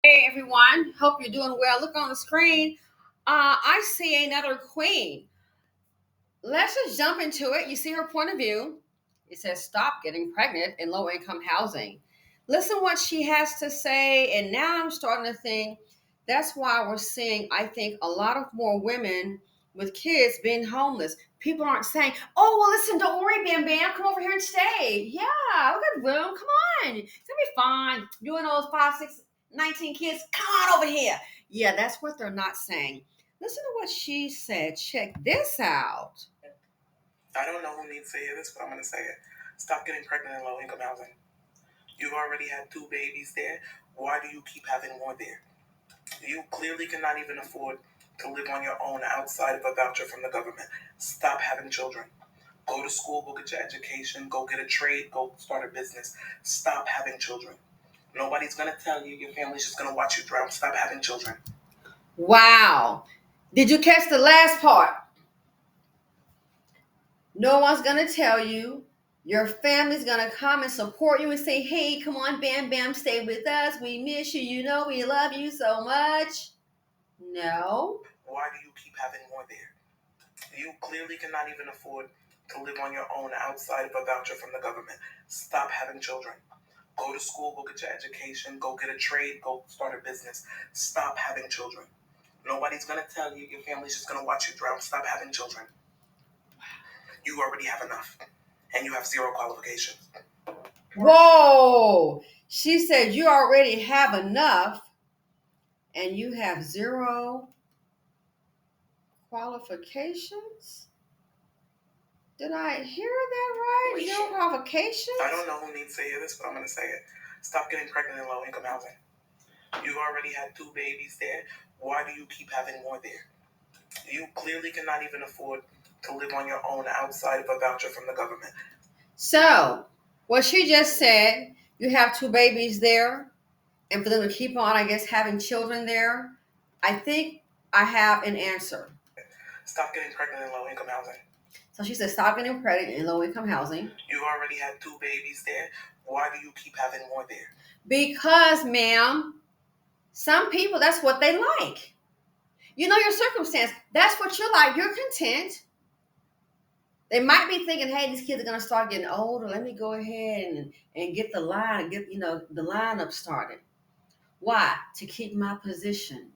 Hey everyone, hope you're doing well. Look on the screen. I see another queen. Let's just jump into it. You see her point of view. It says stop getting pregnant in low income housing. Listen what she has to say, and now I'm starting to think that's why we're seeing, I think, a lot of more women with kids being homeless. People aren't saying, "Oh, well, listen, don't worry, Bam Bam, come over here and stay." Yeah, we got room. Come on, it's gonna be fine. You and those 5, 6, 19 kids, come on over here. Yeah, that's what they're not saying. Listen to what she said. Check this out. I don't know who needs to hear this, but I'm going to say it. Stop getting pregnant in low income housing. You've already had 2 babies there. Why do you keep having more there? You clearly cannot even afford to live on your own outside of a voucher from the government. Stop having children. Go to school, go get your education, go get a trade, go start a business. Stop having children. Nobody's going to tell you your family's just going to watch you drown. Stop having children. Wow. Did you catch the last part? No one's going to tell you. Your family's going to come and support you and say, "Hey, come on, Bam Bam, stay with us. We miss you. You know, we love you so much." No. Why do you keep having more there? You clearly cannot even afford to live on your own outside of a voucher from the government. Stop having children. Go to school, go get your education, go get a trade, go start a business. Stop having children. Nobody's going to tell you your family's just going to watch you drown. Stop having children. You already have enough, and you have zero qualifications. Whoa. She said you already have enough and you have zero qualifications? Did I hear that right? Zero qualifications? I don't know who needs to hear this, but I'm going to say it. Stop getting pregnant in low income housing. You've already had 2 babies there. Why do you keep having more there? You clearly cannot even afford to live on your own outside of a voucher from the government. So, what she just said, you have 2 babies there, and for them to keep on, I guess, having children there, I think I have an answer. Stop getting pregnant in low income housing. So she said, stop getting pregnant in low income housing. You already had 2 babies there. Why do you keep having more there? Because, ma'am, some people, that's what they like. You know your circumstance. That's what you like. You're content. They might be thinking, "Hey, these kids are going to start getting older. Let me go ahead and get the line, get the lineup started." Why? To keep my position.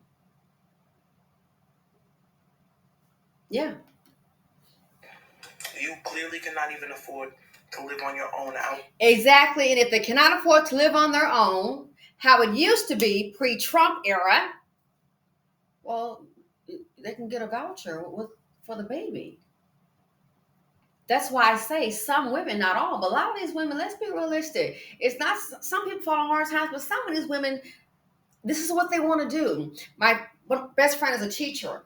Yeah. You clearly cannot even afford to live on your own out. Exactly. And if they cannot afford to live on their own, how it used to be pre-Trump era, well, they can get a voucher for the baby. That's why I say some women, not all, but a lot of these women, let's be realistic. It's not, some people fall on hard times, but some of these women, this is what they want to do. My best friend is a teacher.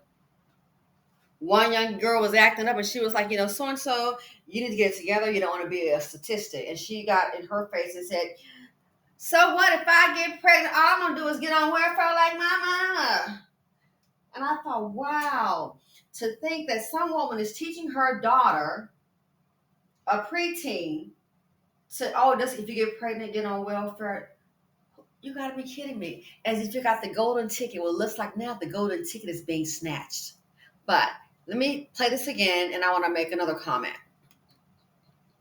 One young girl was acting up and she was like, so and so, you need to get it together. You don't want to be a statistic. And she got in her face and said, "So what if I get pregnant? All I'm going to do is get on welfare like my mama." And I thought, wow, to think that some woman is teaching her daughter, a preteen, to, "Oh, just if you get pregnant, get on welfare." You got to be kidding me. As if you got the golden ticket. Well, it looks like now the golden ticket is being snatched. But let me play this again, and I want to make another comment.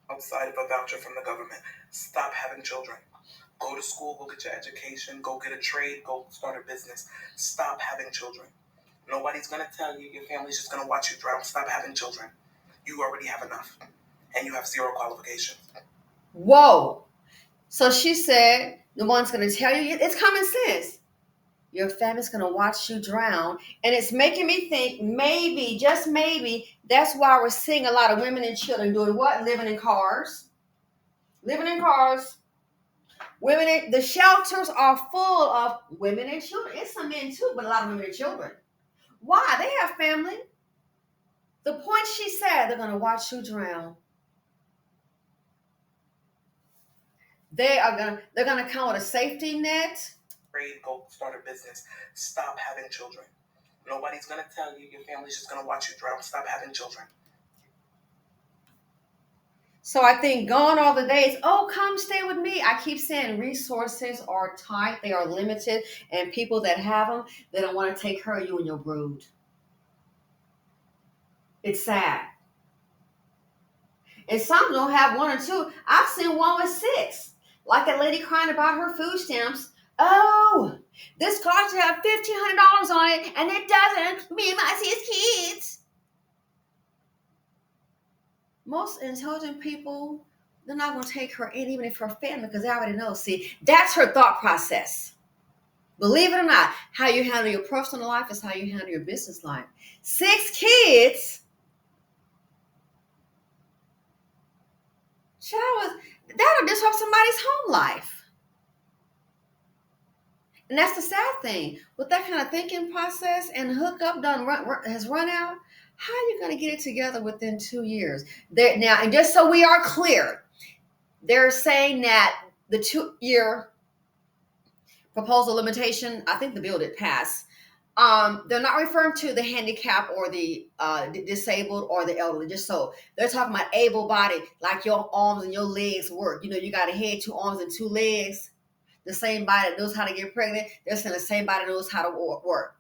Outside of a voucher from the government. Stop having children. Go to school, go get your education, go get a trade, go start a business. Stop having children. Nobody's going to tell you your family's just going to watch you drown. Stop having children. You already have enough, and you have zero qualifications. Whoa. So she said, the one's going to tell you, it's common sense. Your family's going to watch you drown. And it's making me think maybe, just maybe, that's why we're seeing a lot of women and children doing what? Living in cars. Living in cars. The shelters are full of women and children. It's some men too, but a lot of women and children. Why? They have family. The point she said, they're going to watch you drown. They're gonna come with a safety net. Go start a business. Stop having children. Nobody's gonna tell you your family's just gonna watch you drown. Stop having children. So I think gone are the days, oh, come stay with me. I keep saying resources are tight, they are limited, and people that have them, they don't want to take care of you and your brood. It's sad. And some don't have one or two. I've seen one with six. Like a lady crying about her food stamps. Oh, this card should have $1,500 on it, and it doesn't. Me and my 6 kids. Most intelligent people, they're not going to take her in, even if her family, because they already know. See, that's her thought process. Believe it or not, how you handle your personal life is how you handle your business life. 6 kids, child, that'll disrupt somebody's home life. And that's the sad thing. With that kind of thinking process and hookup has run out, how are you going to get it together within 2 years? Now, and just so we are clear, they're saying that the 2 year proposal limitation, I think the bill did pass. They're not referring to the handicap or the disabled or the elderly. Just so they're talking about able body, like your arms and your legs work. You know, you got a head, 2 arms, and 2 legs. The same body that knows how to get pregnant. They're saying the same body knows how to work.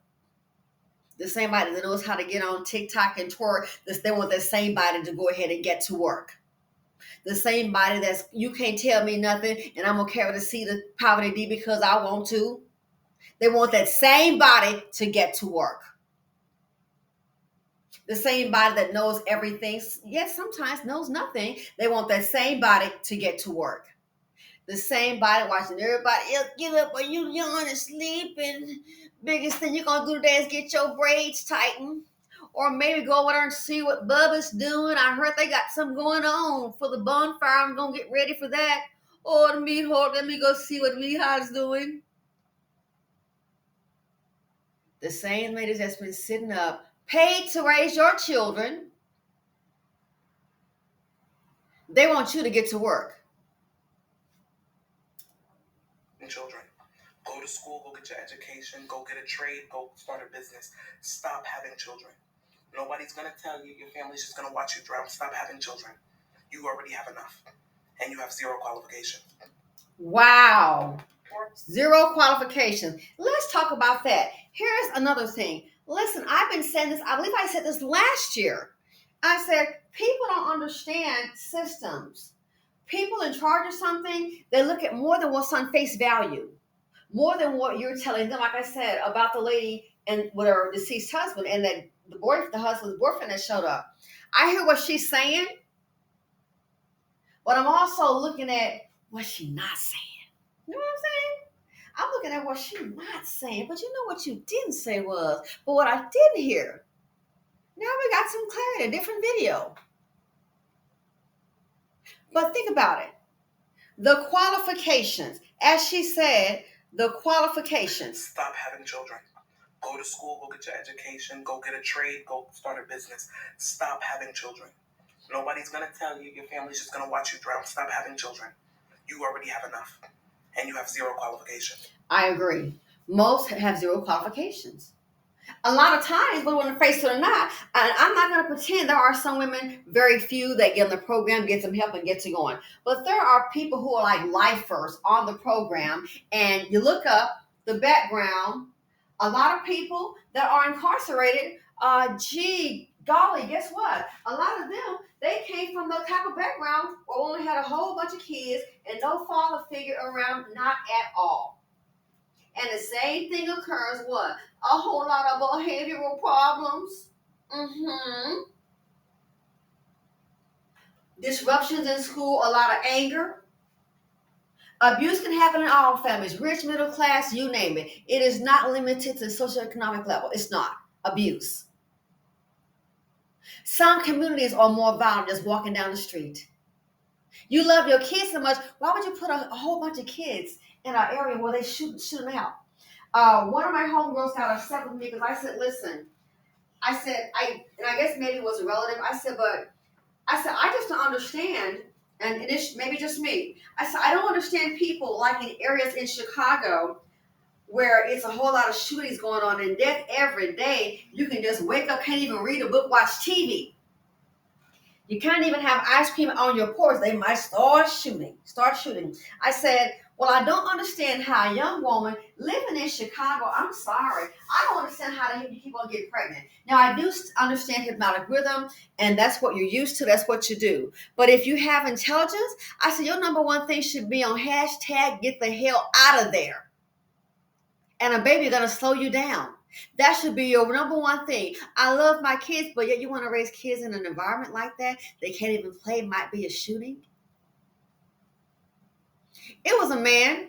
The same body that knows how to get on TikTok and twerk. They want the same body to go ahead and get to work. The same body that's you can't tell me nothing, and I'm gonna carry the seed of poverty D because I want to. They want that same body to get to work. The same body that knows everything, yet sometimes knows nothing. They want that same body to get to work. The same body watching everybody else get up when you yawn and sleep, and biggest thing you're gonna do today is get your braids tightened. Or maybe go over there and see what Bubba's doing. I heard they got something going on for the bonfire. I'm gonna get ready for that. Or the meat hole, let me go see what Meathouse doing. The same ladies that's been sitting up, paid to raise your children, they want you to get to work. Children, go to school, go get your education, go get a trade, go start a business. Stop having children. Nobody's going to tell you, your family's just going to watch you drown. Stop having children. You already have enough, and you have zero qualifications. Wow. Zero qualifications. Let's talk about that. Here's another thing. Listen, I've been saying this, I believe I said this last year. I said, people don't understand systems. People in charge of something, they look at more than what's on face value, more than what you're telling them. Like I said about the lady and with her deceased husband, and that the husband's boyfriend that showed up. I hear what she's saying, but I'm also looking at what she's not saying. You know what I'm saying? I'm looking at what she's not saying, but you know what you didn't say was, but what I did hear. Now we got some clarity, a different video. But think about it. The qualifications, as she said, the qualifications. Stop having children. Go to school, go get your education, go get a trade, go start a business. Stop having children. Nobody's going to tell you, your family's just going to watch you drown. Stop having children. You already have enough, and you have zero qualifications. I agree. Most have zero qualifications. A lot of times, whether we're face it or not, and I'm not going to pretend there are some women, very few, that get in the program, get some help, and get to going. But there are people who are like lifers on the program, and you look up the background. A lot of people that are incarcerated, golly, guess what? A lot of them, they came from the type of background where only had a whole bunch of kids and no father figure around, not at all. And the same thing occurs, what? A whole lot of behavioral problems. Disruptions in school, a lot of anger. Abuse can happen in all families, rich, middle class, you name it. It is not limited to socioeconomic level. It's not. Abuse. Some communities are more violent just walking down the street. You love your kids so much, why would you put a whole bunch of kids in an area where they shoot them out? One of my homegirls got upset with me because I said, listen, I guess maybe it was a relative. I said, I just don't understand, and it's maybe just me. I said, I don't understand people like in areas in Chicago where it's a whole lot of shootings going on and death every day. You can just wake up, can't even read a book, watch TV. You can't even have ice cream on your porch. They might start shooting. Start shooting. I said, well, I don't understand how a young woman living in Chicago, I'm sorry, I don't understand how you keep on getting pregnant. Now, I do understand hypnotic rhythm, and that's what you're used to. That's what you do. But if you have intelligence, I said, your number one thing should be on hashtag get the hell out of there. And a baby going to slow you down. That should be your number one thing. I love my kids, but yet you want to raise kids in an environment like that? They can't even play, might be a shooting. It was a man.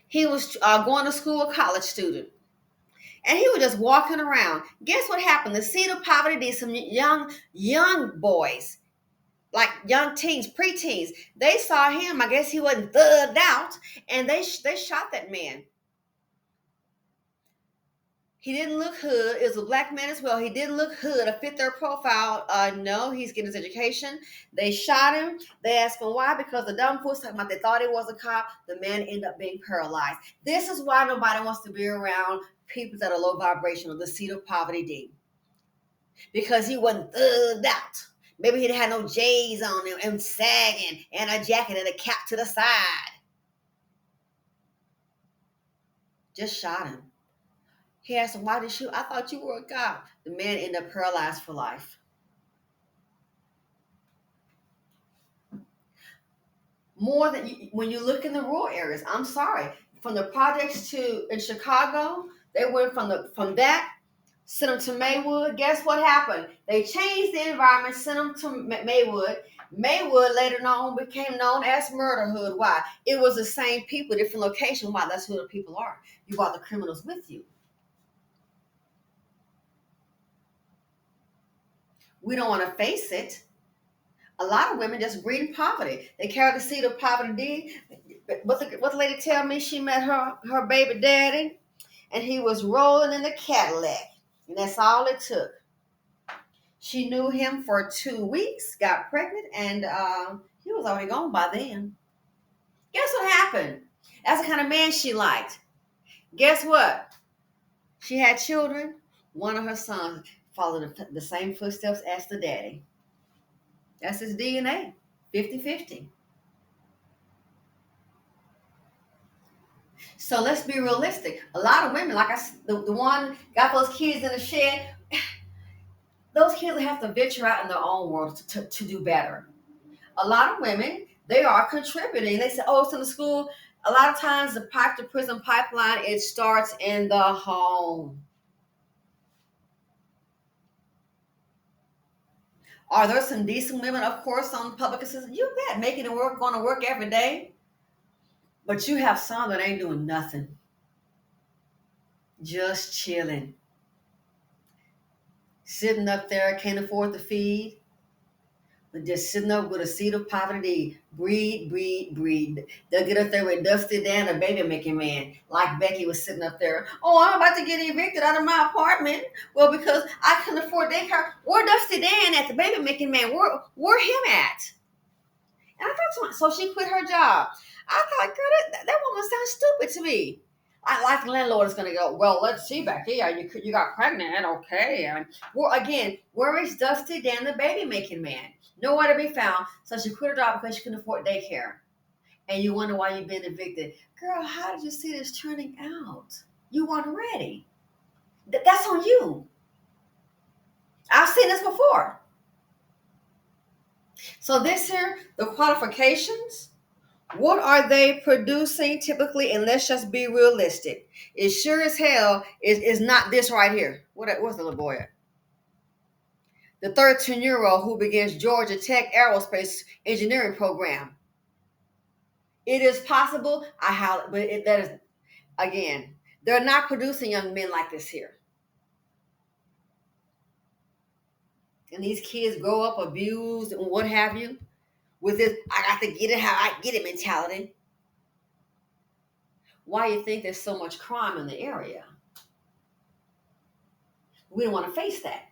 He was going to school, a college student. And he was just walking around. Guess what happened? The seed of poverty did some young boys, like young teens, preteens. They saw him. I guess he wasn't thugged out. And they shot that man. He didn't look hood. It was a black man as well. He didn't look hood or fit their profile. No, he's getting his education. They shot him. They asked him why, because the dumb fools talking about they thought he was a cop. The man ended up being paralyzed. This is why nobody wants to be around people that are low vibrational, the seed of poverty D. Because he wasn't thugged out. Maybe he had no J's on him and sagging and a jacket and a cap to the side. Just shot him. He asked him, why did you shoot? I thought you were a cop. The man ended up paralyzed for life. More than when you look in the rural areas, I'm sorry. From the projects to in Chicago, they went from that, sent them to Maywood. Guess what happened? They changed the environment, sent them to Maywood. Maywood later on became known as Murder Hood. Why? It was the same people, different location. Why? That's who the people are. You brought the criminals with you. We don't want to face it. A lot of women just breed in poverty. They carry the seed of poverty. What the lady tell me? She met her baby daddy, and he was rolling in the Cadillac, and that's all it took. She knew him for 2 weeks, got pregnant, and he was already gone by then. Guess what happened? That's the kind of man she liked. Guess what? She had children. One of her sons followed the same footsteps as the daddy. That's his DNA, 50-50. So let's be realistic. A lot of women, like the one got those kids in the shed, those kids have to venture out in their own world to do better. A lot of women, they are contributing. They say, oh, it's in the school. A lot of times the pipe to prison pipeline, it starts in the home. Are there some decent women, of course, on public assistance? You bet, making it work, going to work every day. But you have some that ain't doing nothing. Just chilling. Sitting up there, can't afford to feed. But just sitting up with a seed of poverty. Breed. They'll get up there with Dusty Dan, a baby making man. Like Becky was sitting up there. Oh, I'm about to get evicted out of my apartment. Well, because I couldn't afford daycare. Where Dusty Dan at, the baby making man? Where him at? And I thought, so she quit her job. I thought, girl, that woman sounds stupid to me. Like the landlord is going to go, well, let's see, Becky, you got pregnant, okay. And again, where is Dusty Dan, the baby making man? Nowhere to be found. So she quit her job because she couldn't afford daycare. And you wonder why you've been evicted. Girl, how did you see this turning out? You weren't ready. That's on you. I've seen this before. So this here, the qualifications, what are they producing typically? And let's just be realistic. It sure as hell is not this right here. What's the little boy at? The 13-year-old who begins Georgia Tech Aerospace Engineering Program. It is possible, that is, again, they're not producing young men like this here. And these kids grow up abused and what have you, with this, I got to get it how I get it mentality. Why you think there's so much crime in the area? We don't want to face that.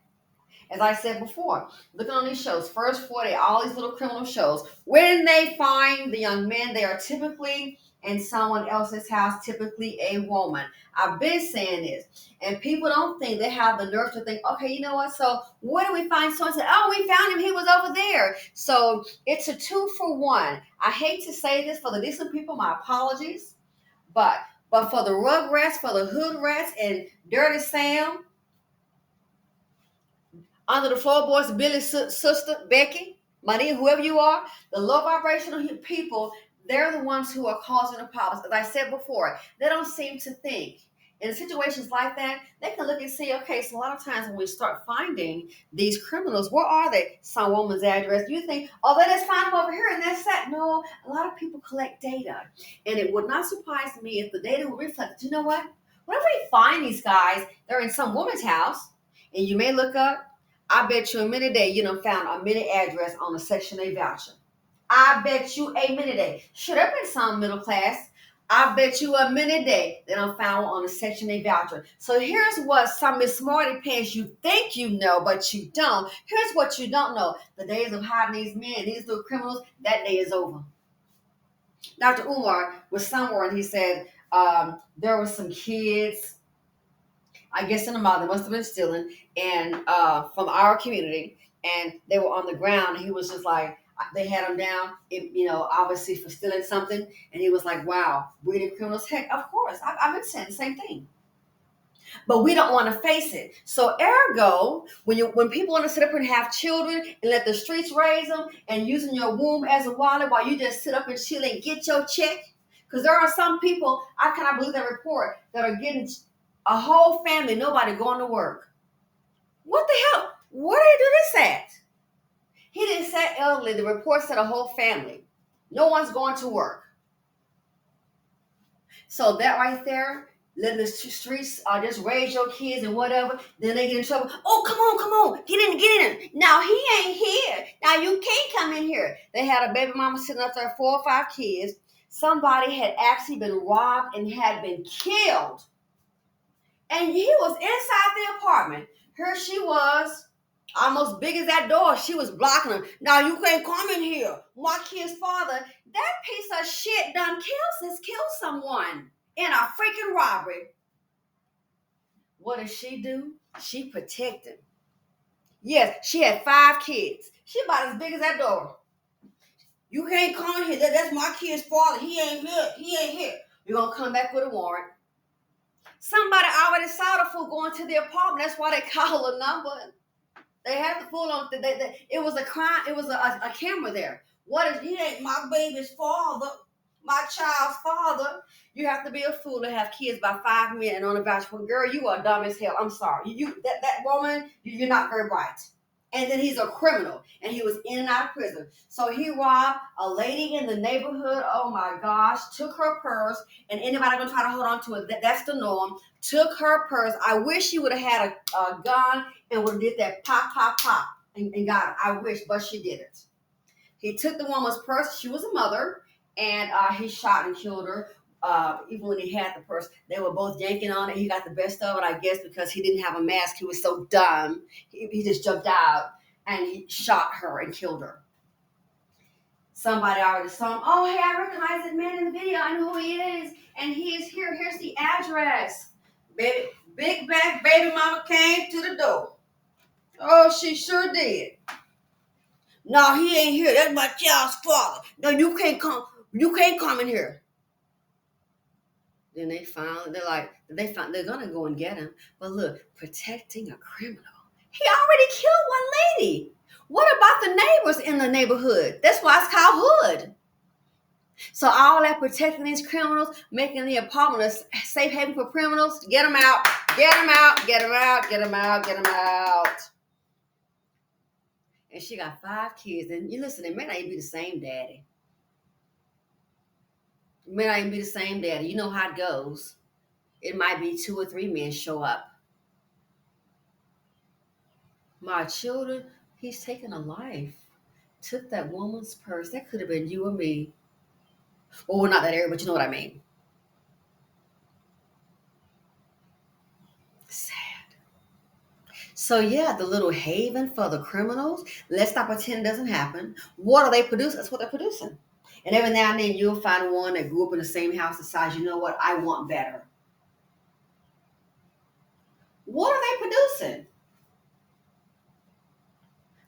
As I said before, looking on these shows, First 40, all these little criminal shows, when they find the young men, they are typically in someone else's house, typically a woman. I've been saying this, and people don't think they have the nerve to think, okay, you know what? So where do we find someone? Said, oh, we found him. He was over there. So it's a 2-for-1. I hate to say this for the decent people. My apologies, but for the rug rats, for the hood rats, and Dirty Sam, under the floorboards, Billy's sister, Becky, Maria, whoever you are, the low vibrational people, they're the ones who are causing the problems. As I said before, they don't seem to think. In situations like that, they can look and see, okay, so a lot of times when we start finding these criminals, where are they? Some woman's address. You think, oh, they just find them over here and that's that. No, a lot of people collect data. And it would not surprise me if the data would reflect, you know what? Whenever we find these guys, they're in some woman's house, and you may look up, I bet you a minute day you done found a minute address on a Section 8 voucher. I bet you a minute day. Should have been some middle class. I bet you a minute day they done found one on a Section 8 voucher. So here's what some Miss Smarty Pants you think you know, but you don't. Here's what you don't know. The days of hiding these men, these little criminals, that day is over. Dr. Umar was somewhere and he said there were some kids, I guess in the mall, they must have been stealing, and from our community, and they were on the ground. And he was just like, they had him down, obviously for stealing something, and he was like, "Wow, breeding criminals." Heck, of course, I've been saying the same thing, but we don't want to face it. So, ergo, when people want to sit up and have children and let the streets raise them, and using your womb as a wallet while you just sit up and chill and get your check, because there are some people, I cannot believe that report, that are getting a whole family, nobody going to work. What the hell? Where did he do this at? He didn't say elderly. The report said a whole family. No one's going to work. So that right there, letting the streets just raise your kids and whatever, then they get in trouble. Oh, come on, get in. Now he ain't here. Now you can't come in here. They had a baby mama sitting up there, 4 or 5 kids. Somebody had actually been robbed and had been killed. And he was inside the apartment. Here she was, almost big as that door. She was blocking him. Now you can't come in here. My kid's father, that piece of shit done killed someone in a freaking robbery. What did she do? She protected. Yes, she had 5 kids. She about as big as that door. You can't come in here. That's my kid's father. He ain't here. You're going to come back with a warrant. Somebody already saw the fool going to the apartment. That's why they call a number. They had the fool on. It was a crime. It was a camera there. He ain't my baby's father, my child's father. You have to be a fool to have kids by 5 men and on a voucher for. Girl, you are dumb as hell. I'm sorry. That woman, you're not very bright. And then he's a criminal, and he was in and out of prison. So he robbed a lady in the neighborhood. Oh my gosh! Took her purse, and anybody gonna try to hold on to it? That's the norm. Took her purse. I wish she would have had a gun and would have did that pop, and got it. I wish, but she didn't. He took the woman's purse. She was a mother, and he shot and killed her. Even when he had the purse, they were both yanking on it. He got the best of it, I guess, because he didn't have a mask. He was so dumb. He just jumped out and he shot her and killed her. Somebody already saw him. Oh, hey, I recognize that man in the video. I know who he is. And he is here. Here's the address. Baby, big back baby mama came to the door. Oh, she sure did. No, he ain't here. That's my child's father. No, you can't come. You can't come in here. Then they're gonna go and get him. But look, protecting a criminal. He already killed one lady. What about the neighbors in the neighborhood? That's why it's called hood. So all that protecting these criminals, making the apartment a safe haven for criminals, get them out. And she got 5 kids. And you listen, it may not even be the same daddy. It may not even be the same daddy. You know how it goes. It might be 2 or 3 men show up. My children, he's taken a life. Took that woman's purse. That could have been you or me. Well, we're not that area, but you know what I mean. Sad. So yeah, the little haven for the criminals. Let's not pretend it doesn't happen. What are they producing? That's what they're producing. And every now and then you'll find one that grew up in the same house decides, you know what, I want better. What are they producing?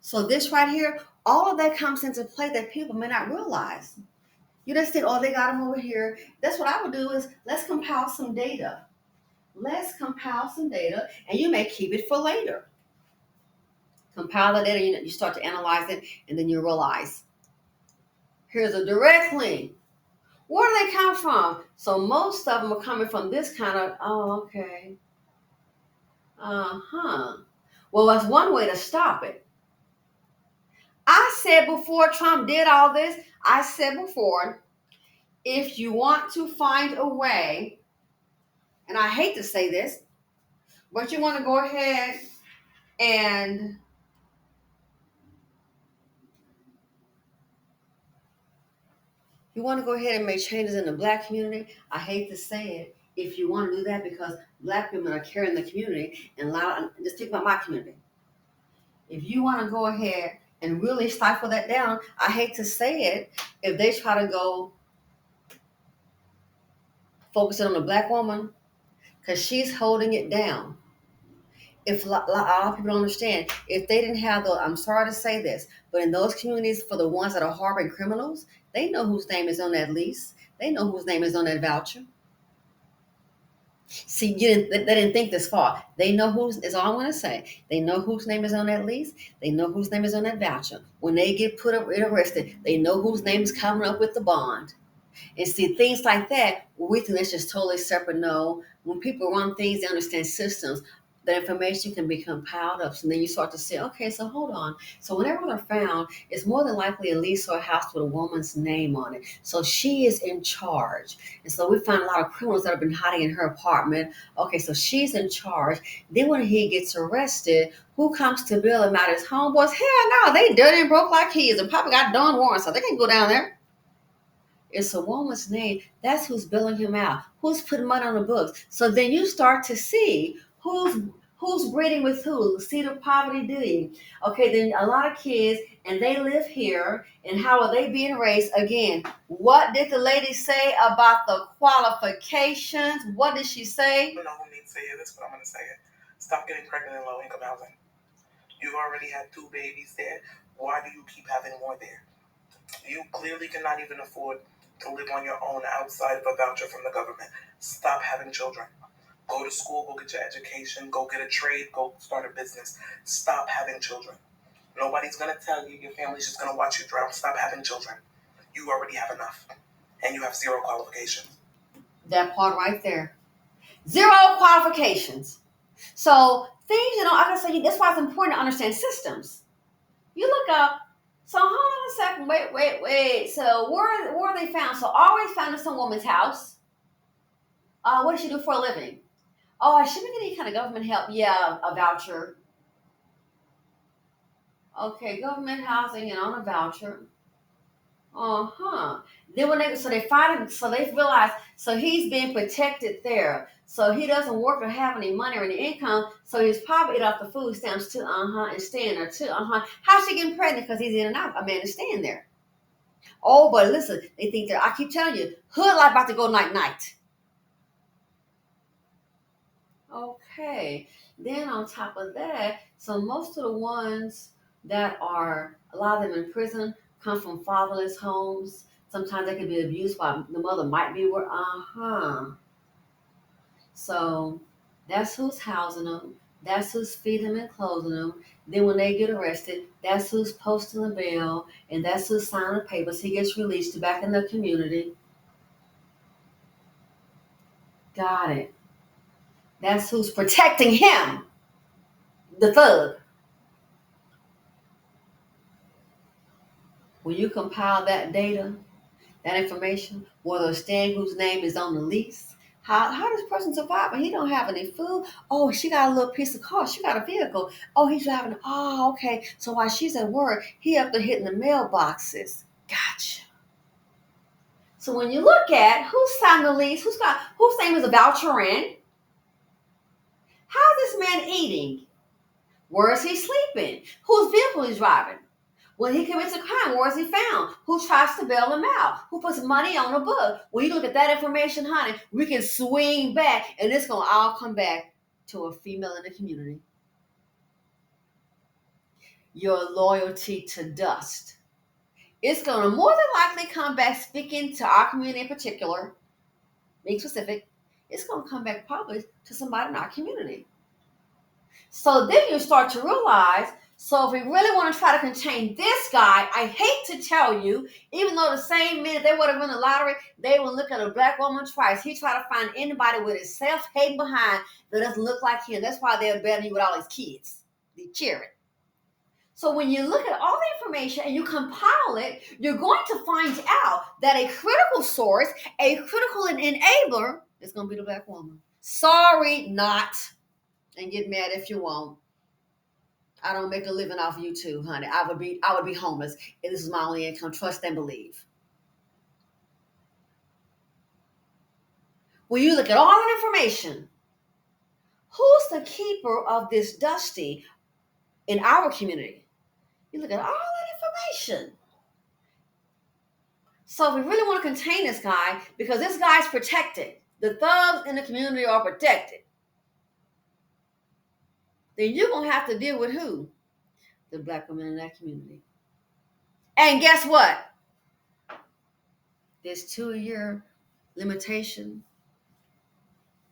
So this right here, all of that comes into play that people may not realize. You just think, oh, they got them over here. That's what I would do is let's compile some data. Let's compile some data, and you may keep it for later. Compile the data, you start to analyze it, and then you realize, here's a direct link. Where do they come from? So most of them are coming from this kind of, oh, okay. Uh-huh. Well, that's one way to stop it. I said before Trump did all this, I said before, if you want to find a way, and I hate to say this, but you want to go ahead and make changes in the black community, I hate to say it. If you want to do that, because black women are carrying the community, and just think about my community. If you want to go ahead and really stifle that down, I hate to say it, if they try to go focusing on the black woman, because she's holding it down. If a lot of people don't understand, if they didn't have I'm sorry to say this, but in those communities, for the ones that are harboring criminals, they know whose name is on that lease. They know whose name is on that voucher. See, they didn't think this far. They know is all I'm going to say. They know whose name is on that lease. They know whose name is on that voucher. When they get arrested, they know whose name is coming up with the bond. And see, things like that, we think that's just totally separate. No, when people run things, they understand systems. The information can be compiled up. So then you start to say, okay, so hold on. So whenever they're found, it's more than likely a lease or a house with a woman's name on it. So she is in charge. And so we find a lot of criminals that have been hiding in her apartment. Okay, so she's in charge. Then when he gets arrested, who comes to bail him out? His homeboys? Hell no, they dirty and broke like he is. And Papa got done warrants, so they can go down there. It's a woman's name. That's who's billing him out. Who's putting money on the books. So then you start to see who's breeding with who. Seed of poverty duty. Okay, then a lot of kids, and they live here, and how are they being raised? Again, what did the lady say about the qualifications? What did she say? I don't know who needs to hear this, but I'm going to say it. Stop getting pregnant in low-income housing. You've already had 2 babies there. Why do you keep having more there? You clearly cannot even afford to live on your own outside of a voucher from the government. Stop having children. Go to school, go get your education, go get a trade, go start a business. Stop having children. Nobody's going to tell you. Your family's just going to watch you drown. Stop having children. You already have enough. And you have 0 qualifications. That part right there. 0 qualifications. So things, like I said, that's why it's important to understand systems. You look up, so hold on a second, wait. So where are they found? So always found in some woman's house. What does she do for a living? Oh, she been getting any kind of government help? Yeah, a voucher. Okay, government housing and on a voucher. Then they find him, so they realize, so he's being protected there. So he doesn't work or have any money or any income, so he's probably eat off the food stamps too, and staying there too, How's she getting pregnant? Because he's in and out. A man is staying there. Oh, but listen, they think that, I keep telling you, hood life about to go night. Okay. Then on top of that, so most of the ones that are, a lot of them in prison, come from fatherless homes. Sometimes they can be abused by the mother, might be where, So that's who's housing them. That's who's feeding them and clothing them. Then when they get arrested, that's who's posting the bail, and that's who's signing the papers. He gets released back in the community. Got it. That's who's protecting him, the thug. When you compile that data, that information, whether it's staying whose name is on the lease, how does this person survive when he don't have any food? Oh, she got a little piece of car. She got a vehicle. Oh, he's driving. Oh, okay. So while she's at work, he up there hitting the mailboxes. Gotcha. So when you look at who's signed the lease, whose name is a voucher in, how's this man eating? Where is he sleeping? Whose vehicle is driving? When he commits a crime, where is he found? Who tries to bail him out? Who puts money on a book? When you look at that information, honey, we can swing back, and it's going to all come back to a female in the community. Your loyalty to dust. It's going to more than likely come back, speaking to our community in particular, being specific, it's going to come back probably to somebody in our community. So then you start to realize, so if we really want to try to contain this guy, I hate to tell you, even though the same minute they would have won the lottery, they would look at a black woman twice. He tried to find anybody with his self-hating behind that doesn't look like him. That's why they're better you with all his kids. They cheer it. So when you look at all the information and you compile it, you're going to find out that a critical source, a critical enabler, is going to be the black woman. Sorry, not. And get mad if you won't. I don't make a living off YouTube, honey. I would be homeless. And this is my only income. Trust and believe. When you look at all the information, who's the keeper of this dusty in our community? You look at all that information. So if we really want to contain this guy, because this guy's protected, the thugs in the community are protected, then you're going to have to deal with who? The black women in that community. And guess what? This 2-year limitation.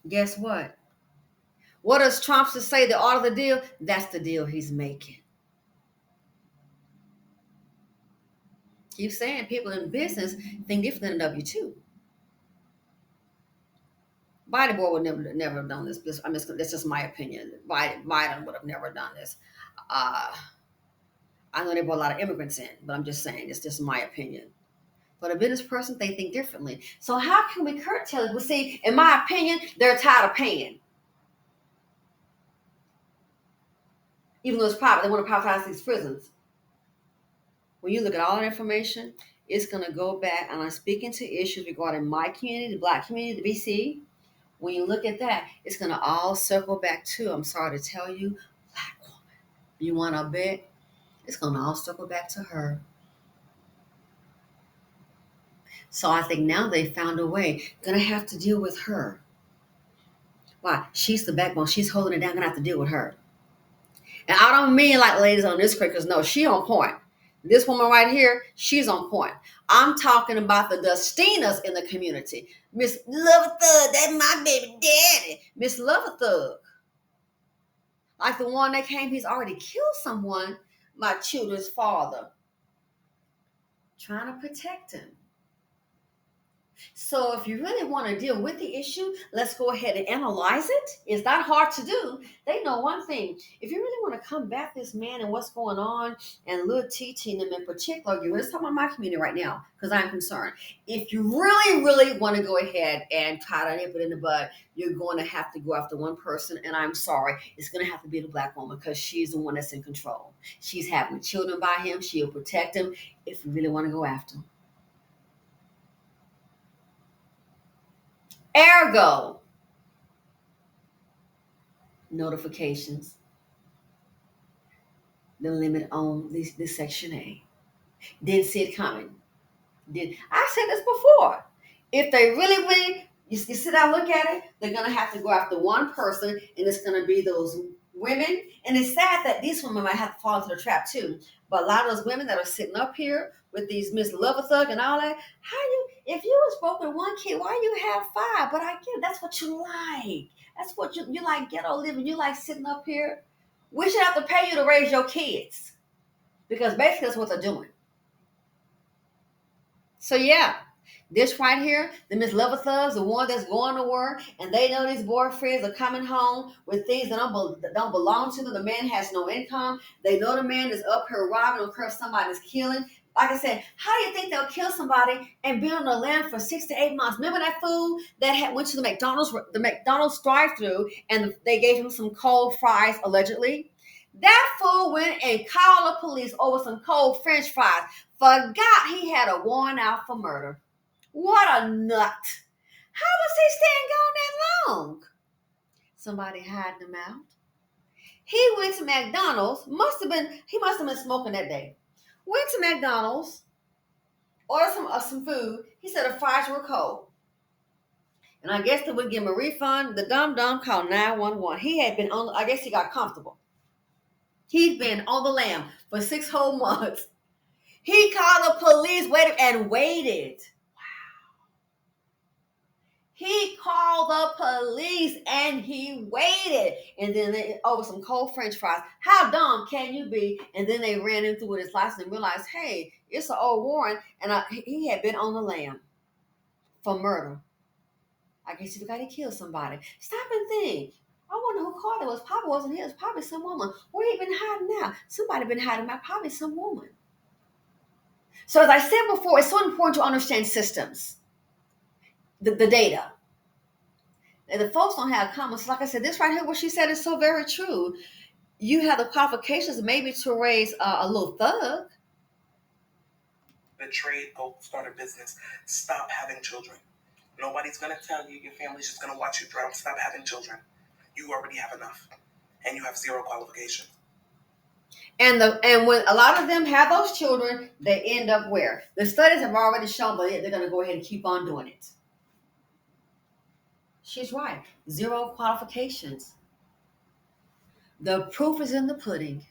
Guess what? What does Trump say the art of the deal? That's the deal he's making. Keep saying people in business think different than W-2. Biden board would never have done this. I mean, that's just my opinion. Biden would have never done this. I know they brought a lot of immigrants in, but I'm just saying, it's just my opinion. But a business person, they think differently. So how can we curtail it? Well, see, in my opinion, they're tired of paying. Even though it's private, they want to privatize these prisons. When you look at all that information, it's going to go back, and I'm speaking to issues regarding my community, the black community, the BC. When you look at that, it's going to all circle back to, I'm sorry to tell you, black woman. You want to bet? It's going to all circle back to her. So I think now they found a way. Going to have to deal with her. Why? She's the backbone. She's holding it down. Going to have to deal with her. And I don't mean like ladies on this because no, she on point. This woman right here, she's on point. I'm talking about the Dustinas in the community. Miss Love Thug, that's my baby daddy. Miss Love Thug. Like the one that came, he's already killed someone, my children's father. Trying to protect him. So if you really want to deal with the issue, let's go ahead and analyze it. It's not hard to do. They know one thing. If you really want to combat this man and what's going on, and Lil TT and them in particular, let's talk about my community right now because I'm concerned. If you really, really want to go ahead and try to nip it in the bud, you're going to have to go after one person, and I'm sorry, it's going to have to be the black woman because she's the one that's in control. She's having children by him. She'll protect him if you really want to go after him. Ergo, notifications, the limit on this Section A. Didn't see it coming. I said this before. If they really, you sit down and look at it, they're going to have to go after one person, and it's going to be those women. And it's sad that these women might have to fall into the trap too. But a lot of those women that are sitting up here with these Miss Lover Thug and all that, if you was broken with one kid, why you have 5? But I get it, that's what you like. That's what you like, ghetto living. You like sitting up here. We should have to pay you to raise your kids. Because basically that's what they're doing. So yeah, this right here, the Miss Lover Thugs, the one that's going to work, and they know these boyfriends are coming home with things that don't belong to them. The man has no income. They know the man is up here robbing or somebody's killing. Like I said, how do you think they'll kill somebody and be on the land for 6 to 8 months? Remember that fool that went to the McDonald's drive-thru and they gave him some cold fries, allegedly? That fool went and called the police over some cold French fries. Forgot he had a warrant out for murder. What a nut. How was he staying gone that long? Somebody hiding him out. He went to McDonald's. He must have been smoking that day. Went to McDonald's, ordered some food. He said the fries were cold. And I guess they would give him a refund. The dumb called 911. He had been on, I guess he got comfortable. He's been on the lam for 6 whole months. He called the police, waited. He called the police and he waited. And then they over some cold French fries. How dumb can you be? And then they ran him through with his license and realized, hey, it's an old warrant. And he had been on the lam for murder. I guess he forgot he killed somebody. Stop and think. I wonder who called it was. Probably wasn't his. Probably some woman. Where he been hiding now? Somebody been hiding out. Probably some woman. So as I said before, it's so important to understand systems, the data. And the folks don't have comments. Like I said, this right here, what she said is so very true. You have the qualifications maybe to raise a little thug. The trade, go start a business. Stop having children. Nobody's going to tell you. Your family's just going to watch you drown. Stop having children. You already have enough. And you have 0 qualifications. And when a lot of them have those children, they end up where? The studies have already shown, but they're going to go ahead and keep on doing it. She's right. 0 qualifications. The proof is in the pudding.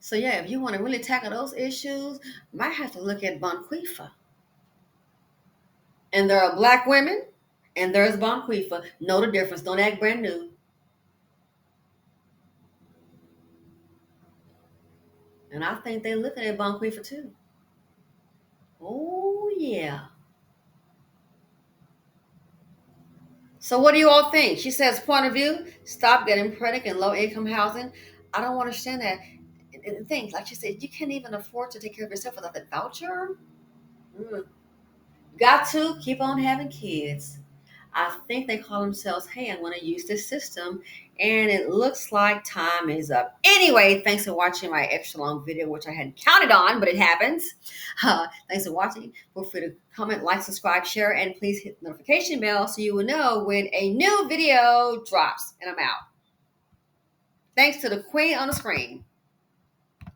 So yeah, if you want to really tackle those issues, you might have to look at Bonquifa. And there are black women, and there's Bonquifa. Know the difference. Don't act brand new. And I think they're looking at Bonquifa too. Oh yeah. So what do you all think? She says, point of view, stop getting pregnant in low-income housing. I don't understand that. And think, like she said, you can't even afford to take care of yourself without that voucher. Got to keep on having kids. I think they call themselves, hey, I'm going to use this system. And it looks like time is up. Anyway, thanks for watching my extra long video, which I hadn't counted on, but it happens. Thanks for watching. Feel free to comment, like, subscribe, share, and please hit the notification bell so you will know when a new video drops. And I'm out. Thanks to the queen on the screen.